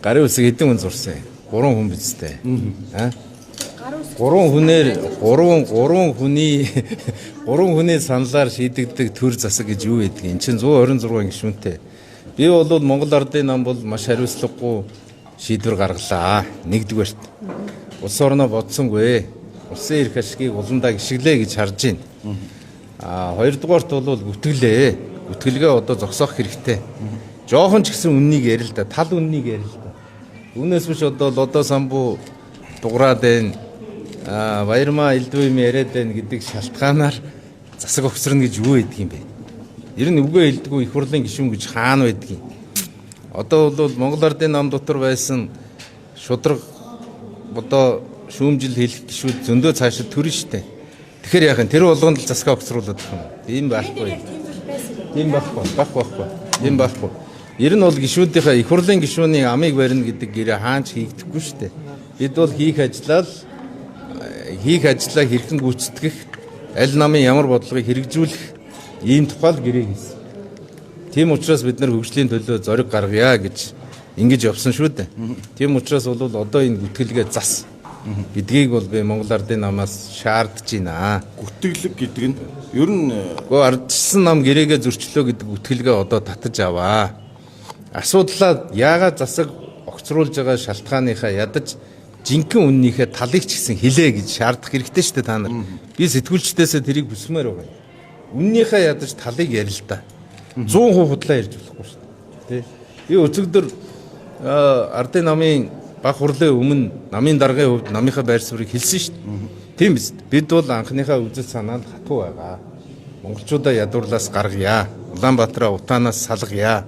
Гарын үсэг хэдэн хүн зурсан? 3 хүн бизтэй. Аа. 3 хүний саналаар шийдэгдэг төр засаг гэж юу гэдэг юм? Энд чинь 126 гишүүнтэй. Би бол Монгол Ардын нам бол маш хариуцлагагүй шийдвэр гаргалаа. Нэгдүгээрт. Улс орноо бодсонгүй. Улсын эрх ашигыг уландаа гიშгэлээ гэж харж байна. Хоёрдугаарт бол гүтгэлээ. Гүтгэлгээ одоо зогсоох хэрэгтэй. Жохон ч гэсэн үннийг ярил л да. Тал үннийг ярил л да. Үүнээс биш одоо самбуу дуграад байна. Баярмаа элдвэм яриад байна гэдэг шалтгаанаар засаг огцорно гэж юу гэдэг юм бэ? Ер нь үгээ хэлдэггүй их хурлын гишүүн гэж хаана байдаг юм? Одоо бол Монгол Ардын нам дотор байсан шудраг одоо шүүмжил хэлэх гишүүд зөндөө цаашаа төрнө штэ. Тэгэхээр яах вэ? Тэр болгонд л засгаа огцруулаад байгаа юм. Тийм байхгүй. Тийм байхгүй. Ер нь бол гишүүдийнхээ их хурлын гишүүний амийг барина гэдэг гэрээ хаач хийгдэхгүй штэ. Бид бол хийх ажлаа хэрхэн гүйцэтгэх, аль намын ямар бодлогыг хэрэгжүүлэх ийм тухай л гэрээ хийсэн. Тийм учраас бид нар хөгжлийн төлөө зориг гаргая гэж ингэж явсан шүү дээ. Тийм учраас бол одоо энэ гүтгэлгээ зас гэдгийг бол би Монгол Ардын намаас шаардж байна. Гүтгэлэг гэдэг нь ер нь ардчсан нам гэрээгээ зөрчлөө гэдэг гүтгэлгээ одоо татаж аваа. Асуудлаа яагаад засаг огцруулж байгаа шалтгааныхаа ядаж жинхэнэ үннийхээ талыг ч гэсэн хэлээ гэж шаардах хэрэгтэй шүү дээ та нар. Би сэтгүүлчдээсээ тэрийг бүсмээр байгаа. Үннийхээ ядаж талыг ярил л да. 100% худлаа ярьж болохгүй шүү дээ. Тэ. Би өцөгдөр Ардын намын баг хурлын өмнө намын даргын хувьд намынхаа байр суурийг хэлсэн шүү дээ. Тийм биз. Бид бол анхныхаа үзэл санаанд хатуу байгаа. Монголчуудаа ядуурлаас гаргая. Улаанбаатараа утаанаас салгая.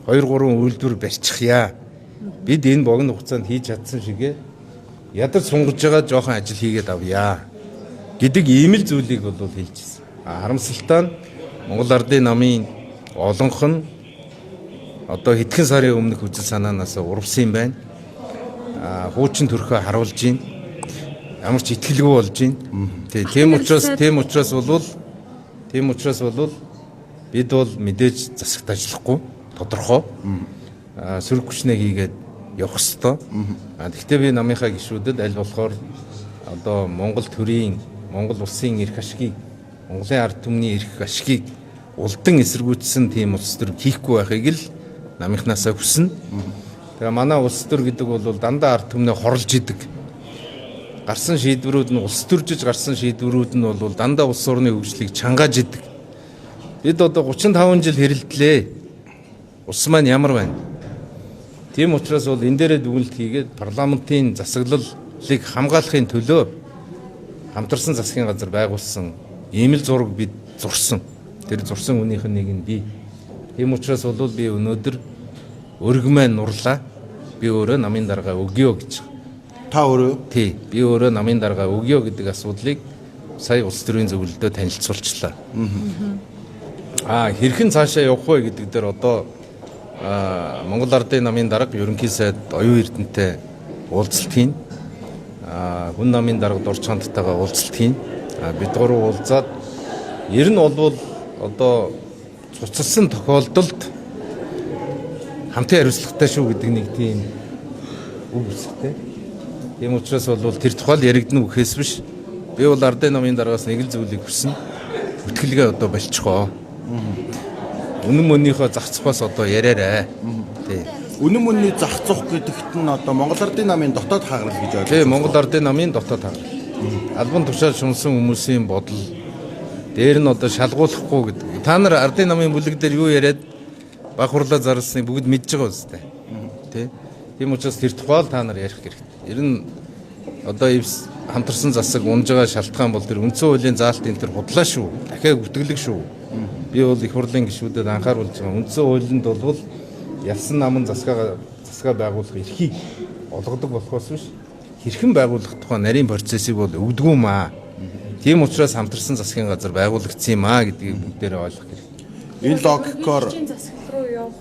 2-3 үйлдвэр барьчихъя. Бид энэ богино хугацаанд хийж чадсан шигээ ядар сунгаж байгаа жоохон ажил хийгээд авъя гэдэг ийм л зүйлийг бол хэлжсэн. Харамсалтай нь Монгол Ардын намын олонх нь одоо хэдхэн сарын өмнөх үзэл санаанаас урвсан юм байна. Хуучин төрхөө харуулж байна. Ямар ч итгэлгүй болж байна. Тийм учраас бол бид бол мэдээж засагт ажиллахгүй тодорхой сөрөг хүчнээ хийгээд явах ёстой. Гэхдээ би намынхаа гишүүдэд аль болохоор одоо Монгол төрийн, Монгол улсын эрх ашигыг, Монголын ард түмний эрх ашигыг улдан эсэргүүцсэн тийм улс төр хийхгүй байхыг л намынхнаасаа хүснэ. Тэгээ манай улс төр гэдэг бол дандаа ард түмнээ хорлж идэг. Гарсан шийдвэрүүд нь улс төржиж гарсан шийдвэрүүд нь бол дандаа улс орны хөгжлийг чангааж идэг. Бид одоо 35 жил хэрэлдлээ. Улс маань ямар байна? Тийм учраас бол энэ дээрээ дүгнэлт хийгээд парламентын засаглалыг хамгаалахын төлөө хамтарсан засгийн газар байгуулсан ийм л зураг бид зурсан. Тэр зурсан үнийх нь нэг нь би. Тийм учраас бол би өнөөдөр өргөмөө нурлаа. Би өөрөө намын дарга өгье гэж. Та өөрөө? Тий. Би өөрөө намын дарга өгье гэдэг асуудлыг сая улс төрийн зөвлөлдөө танилцуулчлаа. Хэрхэн цаашаа явах вэ гэдэг дээр одоо Монгол Ардын намын дарга ерөнхий сайд оюун эрдэнэтэй уулзалт хийн. Хүн намын дарга дурч хандтайгаа уулзалт хийн. Бид гурав уулзаад ер нь бол одоо цуцалсан тохиолдолд хамтын хариуцлагатай шүү гэдэг нэг тийм үг үстэй. Тийм учраас бол тэр тухайл яригдана гэхээс биш. Би бол Ардын намын даргаас нэг л зүйлийг хүснэ. Бүтгэлгээ одоо болчихоо. Үнэн мөнийхөө зах цухаас одоо яриарай. Тий. Үнэн мөнний зах цух гэдэгт нь одоо Монгол Ардын намын дотоод хааграл гэж ойлгож байна. Тий, Монгол Ардын намын дотоод хааграл. Албан тушаал шунсан хүмүүсийн бодол дээр нь одоо шалгуулахгүй гэдэг. Та нар Ардын намын бүлэг дээр юу яриад баг хурлаа зарлсныг бүгд мэдж байгаа үстэй. Тий. Тийм учраас тэр тухай л та нар ярих хэрэгтэй. Ер нь одоо хамтарсан засаг унж байгаа шалтгаан бол тэр үндсэн хуулийн заалт энэ төр худлаа шүү. Дахиад гүтгэлэг шүү. Би бол их хурлын гишүүдэд анхааруулж байгаа. Үндсэн хуулинд бол ялсан намын засгаа байгуулах эрхийг олгодог болохоос биш хэрхэн байгуулах тухай нарийн процессыг бол өгдөггүй маа. Тийм учраас хамтарсан засгийн газар байгуулагдсан юм аа гэдгийг бүгдээрээ ойлгох хэрэгтэй. Энэ логикоор засаг руу явах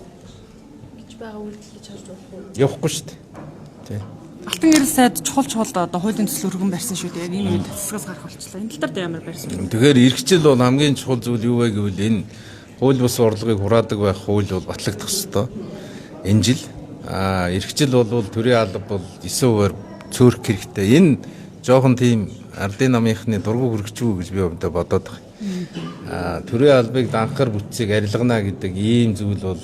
гэж байгаа үйлдэл гэж харж болох уу? Явахгүй шүү дээ. Тий. Алтан гэрэл сайд чухал одоо хуулийн төсөл өргөн барьсан шүү дээ. Яг энэ үед засгаас гарах болчихлоо. Энэ тал дээр ямар барьсан бэ? Тэгэхээр эрхчил бол хамгийн чухал зүйл юу вэ гэвэл энэ хууль бус орлогыг хураадаг байх хууль бол батлагдах ёстой. Энэ жил эрхчил бол төрийн алба бол 9%-аар цөөрөх хэрэгтэй. Энэ жоохон тийм ардын намынхны дургу хөргөчгүй гэж би өвдө бодоод байгаа. Төрийн албыг данхаар бүтцийг арилгана гэдэг ийм зүйл бол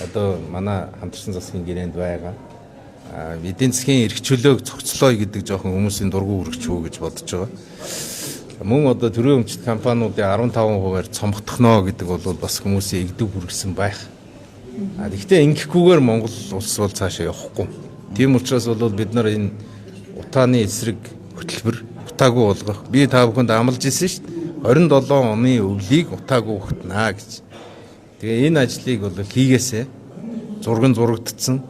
одоо манай хамтарсан засгийн гэрээнд байгаа. Эдийн засгийн эрх чөлөөг цогцлоо гэдэг жоохон хүмүүсийн дургу хөргөчгүй гэж бодож байгаа. Мөн одоо төрийн өмчт компаниудын 15%-аар цомгдохно гэдэг бол бас хүмүүсийн игдэв хүргэсэн байх. Гэхдээ ингэхгүйгээр Монгол улс бол цаашаа явахгүй. Тийм учраас бол бид нар энэ утааны эсрэг хөтөлбөр утаагүй болгох. Би та бүхэнд амлаж ирсэн шүү дээ. 27 оны өвлийг утаагүй өгтнаа гэж. Тэгээ энэ ажлыг бол хийгээсэ зурагдсан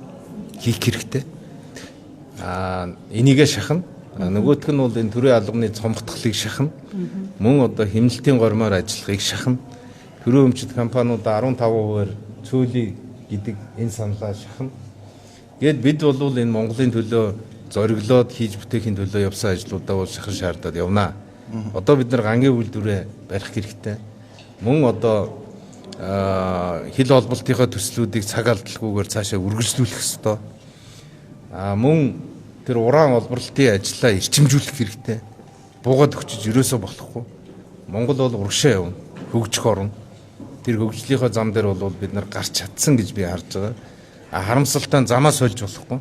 хийх хэрэгтэй. Энийгээ шахна. Нөгөөх нь бол энэ төрийн албаны цомгтголыг шахна. Мөн одоо хэмнэлтийн гормоор ажиллахыг шахна. Төрийн өмчт компаниудаа 15%-аар цөөлий гэдэг энэ саналаа шахна. Гэт бид бол энэ Монголын төлөө зориглоод хийж бүтээхийн төлөө явсан ажлуудаа бол шахах шаардаад явна. Одоо бид нар гангийн үйлдвэрээ барих хэрэгтэй. Мөн одоо хил холболтынхаа төслүүдийг цаг алдалгүйгээр цаашаа үргэлжлүүлэх ёстой. Мөн тэр уран олборлолтын ажлаа эрчимжүүлэх хэрэгтэй. Буугаад өгчөж ерөөсөө болохгүй. Монгол бол урагшаа явна. Хөгжих орн. Тэр хөгжлийнхөө зам дээр бол бид нар гарч чадсан гэж би харж байгаа. Харамсалтай замаа сольж болохгүй.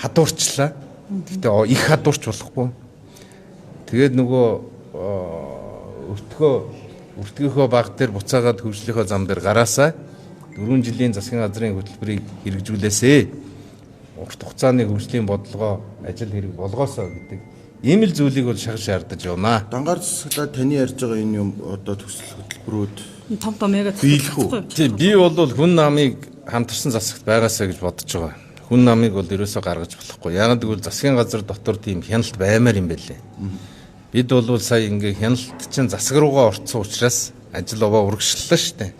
Хадуурчлаа. Гэхдээ их хадуурч болохгүй. Тэгээд нөгөө өртгийнхөө баг дээр буцаагаад хөгжлийнхөө зам дээр гараасаа 4 жилийн засгийн газрын хөтөлбөрийг хэрэгжүүлээсэ. Урт хугацааны хөгжлийн бодлогоо ажил хэрэг болгоосоо гэдэг ийм л зүйлийг бол шахаж шаардаж явна. Дангаар засаглаад таны ярьж байгаа энэ юм одоо төсөл хөтөлбөрүүд том яг биелэх үү? Тийм би бол хүн намыг хамтарсан засагт байгаасаа гэж бодож байгаа. Хүн намыг бол ерөөсөө гаргаж болохгүй. Яг гэвэл засгийн газар дотор тийм хяналт баймаар юм байлээ. Бид бол сая ингээ хяналт чинь засаг руугаа орцсон учраас ажил овоо урагшлаа шүү дээ.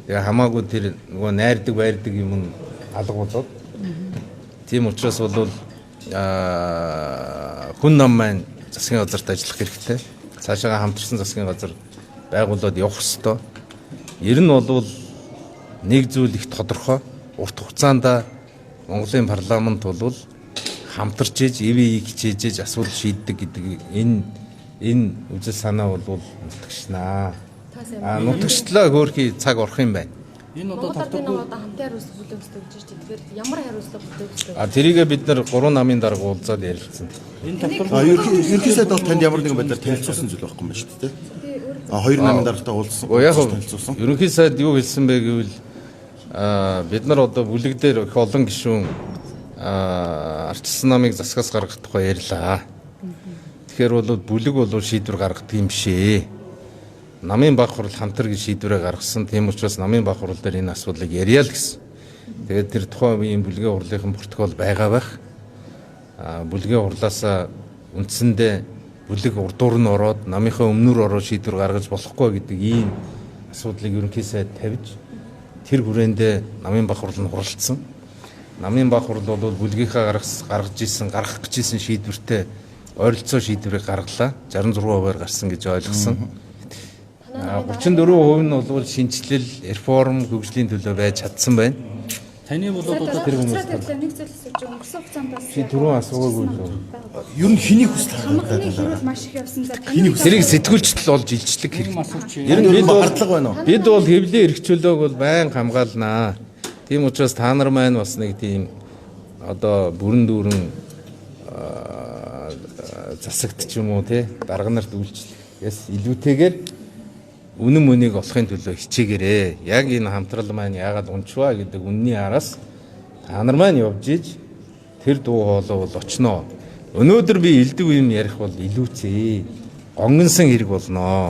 Тэгээ хамаагүй тэр нөгөө найрдаг байрдаг юм алга болоод. Тийм учраас бол хүн нам маань засгийн газарт ажиллах хэрэгтэй. Цаашаа хамтарсан засгийн газар байгуулад явах ёстой. Ер нь бол нэг зүйл их тодорхой. Урт хугацаанд Монголын парламент бол хамтарч ээж, ивэ хичээж асуудал шийддэг гэдэг энэ үзэл санаа бол нутагшнаа. Нутагшлаа хөөрхий цаг орох юм байна. Энэ одоо тартаггүй хамтын хариуцлага бүлээгсдэг гэж байна. Тэгэхээр ямар хариуцлага бүлээгсдэг? Тэрийгээ бид нар 3 намын дарга уулзаад ярилцсан. Ерөнхийдөө бол танд ямар нэгэн байдлаар танилцуулсан зүйл байхгүй юм шүү дээ. 2 намын даргатай уулзсан. Яг ерөнхий сайд юу хэлсэн бэ гэвэл бид нар одоо бүлэг дээр их олон гишүүн арчилсан намыг засгаас гаргах тухай ярьлаа. Тэгэхээр бол бүлэг бол шийдвэр гаргадаг юм бишээ. Намын баг хурал хамтар гэж шийдвэрээ гаргасан. Тийм учраас намын баг хурал дээр энэ асуудлыг ярья л гэсэн. Тэгээд тэр тухайн үеийн бүлгийн хурлынхан протокол байгаа байх. Бүлгийн хурлаасаа үндсэндээ бүлэг урдуур нь ороод намынхаа өмнөр ороод шийдвэр гаргаж болохгүй гэдэг ийм асуудлыг ерөнхий сайд тавьж тэр хүрээндээ намын баг хурал нь хуралдсан. Намын баг хурал бол бүлгийнхаа гаргаж гэж исэн шийдвэртэй ойролцоо шийдвэрийг гаргалаа. 66%-аар гарсан гэж ойлгосон. 34% нь бол шинжилэл, реформ, хөгжлийн төлөө байж чадсан байна. Таны болоод одоо тэр хүмүүс нэг зүйл асууж өнгөрсөн хугацаанд бас чи түрүүн асуугаагүй л үү? Ер нь хэнийг хүсэл хамгаалалтын хэрүүл маш их явсан. За Тэрийг сэтгүүлчтэл олж илчлэх хэрэг. ер нь хардлага байна уу? Бид бол хэвлэлийн эрх чөлөөг бол байн хамгаалнаа. Тийм учраас та нар маань бас нэг тийм одоо бүрэн дүүрэн засагт ч юм уу те дарга нарт үйлчлэхээс илүүтэйгээр үнэн мөнийг олохын төлөө хичээгээрээ. Яг энэ хамтрал маань яагаад унчваа гэдэг үнний араас та нар маань явж иж тэр дуу хоолой бол очноо. Өнөөдөр би элдв юм ярих бол илүүцээ. Гонгонсон хэрэг болноо.